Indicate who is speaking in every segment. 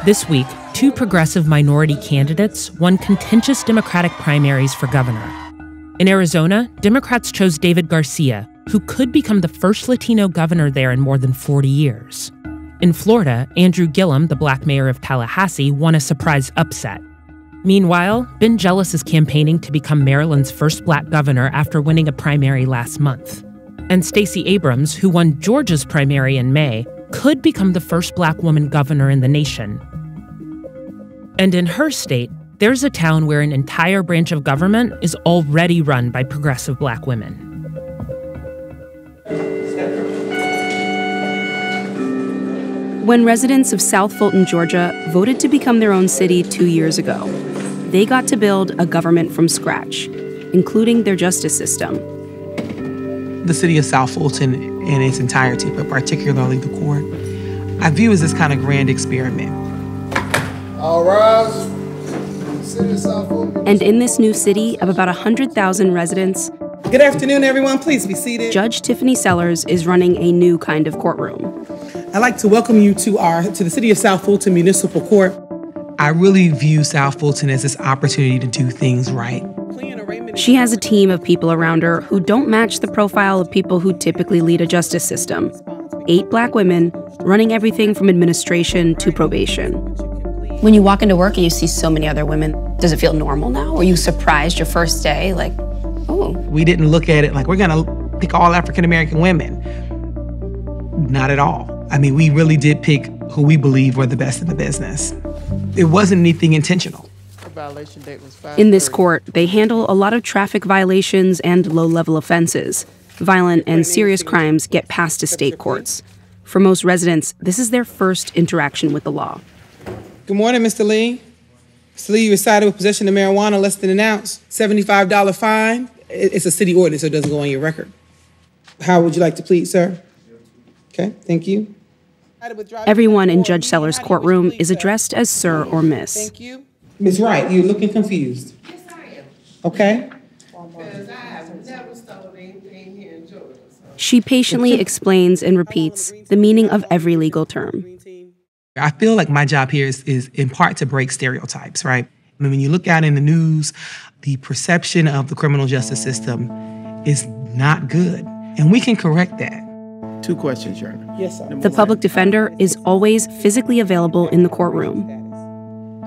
Speaker 1: This week, two progressive minority candidates won contentious Democratic primaries for governor. In Arizona, Democrats chose David Garcia, who could become the first Latino governor there in more than 40 years. In Florida, Andrew Gillum, the black mayor of Tallahassee, won a surprise upset. Meanwhile, Ben Jealous is campaigning to become Maryland's first black governor after winning a primary last month. And Stacey Abrams, who won Georgia's primary in May, could become the first black woman governor in the nation. And in her state, there's a town where an entire branch of government is already run by progressive black women.
Speaker 2: When residents of South Fulton, Georgia, voted to become their own city 2 years ago, they got to build a government from scratch, including their justice system.
Speaker 3: The city of South Fulton in its entirety, but particularly the court, I view as this kind of grand experiment.
Speaker 4: All rise. City of South Fulton.
Speaker 2: And in this new city of about 100,000 residents,
Speaker 3: Good afternoon, everyone. Please be seated.
Speaker 2: Judge Tiffany Sellers is running a new kind of courtroom.
Speaker 3: I'd like to welcome you to the City of South Fulton Municipal Court. I really view South Fulton as this opportunity to do things right.
Speaker 2: She has a team of people around her who don't match the profile of people who typically lead a justice system. 8 black women running everything from administration to probation.
Speaker 5: When you walk into work and you see so many other women, does it feel normal now? Were you surprised your first day? Like, oh.
Speaker 3: We didn't look at it like we're going to pick all African-American women. Not at all. I mean, we really did pick who we believe were the best in the business. It wasn't anything intentional.
Speaker 2: In this court, they handle a lot of traffic violations and low-level offenses. Violent and serious crimes get passed to state courts. For most residents, this is their first interaction with the law.
Speaker 3: Good morning, Mr. Lee. Mr. Lee, you were cited with possession of marijuana less than an ounce. $75 fine. It's a city ordinance, so it doesn't go on your record. How would you like to plead, sir? Okay, thank you.
Speaker 2: Everyone in Judge Sellers' courtroom is addressed as sir or miss.
Speaker 3: Thank you. Ms. Wright, you're looking confused.
Speaker 6: Yes, I am.
Speaker 3: Okay.
Speaker 6: Because I have never stolen anything here in Georgia. So.
Speaker 2: She patiently explains and repeats the meaning of every legal term.
Speaker 3: I feel like my job here is in part to break stereotypes, right? I mean, when you look out in the news, the perception of the criminal justice system is not good. And we can correct that.
Speaker 4: 2 questions, Your Honor.
Speaker 3: Yes, sir.
Speaker 2: The public defender is always physically available in the courtroom.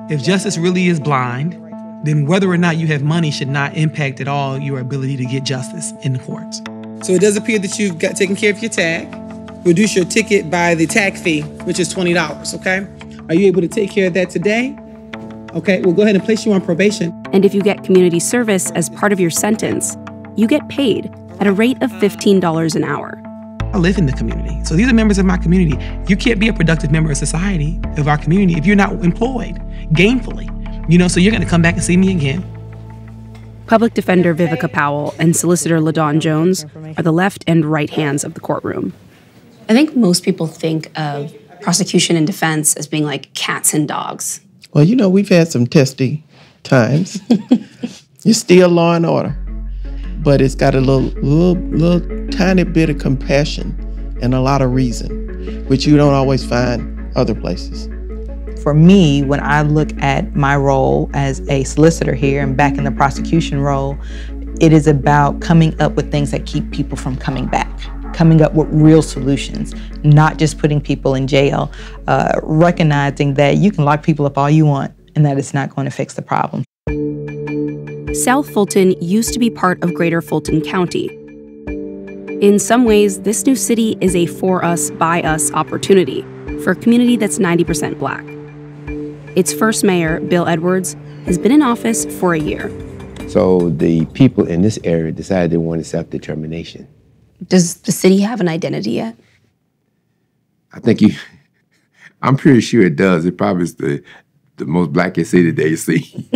Speaker 3: If justice really is blind, then whether or not you have money should not impact at all your ability to get justice in the courts. So it does appear that you've got taken care of your tag. Reduce your ticket by the tag fee, which is $20, okay? Are you able to take care of that today? Okay, we'll go ahead and place you on probation.
Speaker 2: And if you get community service as part of your sentence, you get paid at a rate of $15 an hour.
Speaker 3: I live in the community, so these are members of my community. You can't be a productive member of society, of our community, if you're not employed gainfully. So you're gonna come back and see me again.
Speaker 2: Public Defender Vivica Powell and Solicitor LaDawn Jones are the left and right hands of the courtroom.
Speaker 5: I think most people think of prosecution and defense as being like cats and dogs.
Speaker 7: Well, we've had some testy times. It's still law and order, but it's got a little tiny bit of compassion and a lot of reason, which you don't always find other places.
Speaker 8: For me, when I look at my role as a solicitor here and back in the prosecution role, it is about coming up with things that keep people from coming back, coming up with real solutions, not just putting people in jail, recognizing that you can lock people up all you want and that it's not going to fix the problem.
Speaker 2: South Fulton used to be part of Greater Fulton County. In some ways, this new city is a for us, by us opportunity for a community that's 90% black. Its first mayor, Bill Edwards, has been in office for a year.
Speaker 9: So the people in this area decided they wanted self-determination.
Speaker 5: Does the city have an identity yet?
Speaker 9: I'm pretty sure it does. It probably is the most blackest city they see.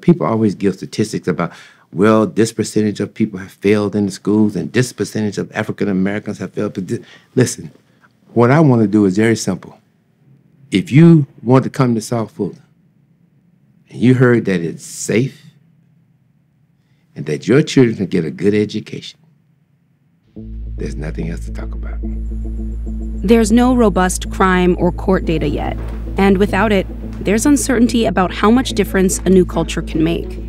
Speaker 9: People always give statistics about, well, this percentage of people have failed in the schools and this percentage of African Americans have failed. Listen, what I want to do is very simple. If you want to come to South Fulton and you heard that it's safe and that your children can get a good education, there's nothing else to talk about.
Speaker 2: There's no robust crime or court data yet, and without it, there's uncertainty about how much difference a new culture can make.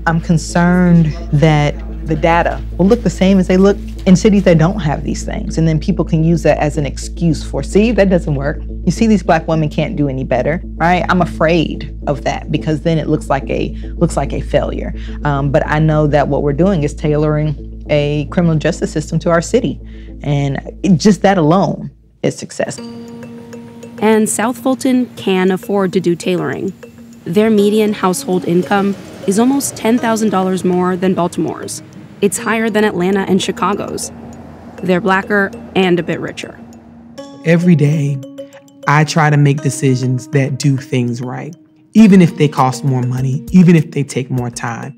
Speaker 8: I'm concerned that the data will look the same as they look in cities that don't have these things. And then people can use that as an excuse for, see, that doesn't work. You see, these Black women can't do any better, right? I'm afraid of that because then it looks like a failure. But I know that what we're doing is tailoring a criminal justice system to our city. And just that alone is success.
Speaker 2: And South Fulton can afford to do tailoring. Their median household income is almost $10,000 more than Baltimore's. It's higher than Atlanta and Chicago's. They're Blacker and a bit richer.
Speaker 3: Every day, I try to make decisions that do things right, even if they cost more money, even if they take more time.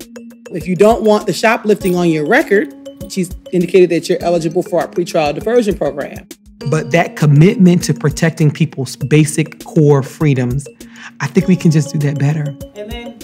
Speaker 3: If you don't want the shoplifting on your record, she's indicated that you're eligible for our pretrial diversion program. But that commitment to protecting people's basic core freedoms, I think we can just do that better. And then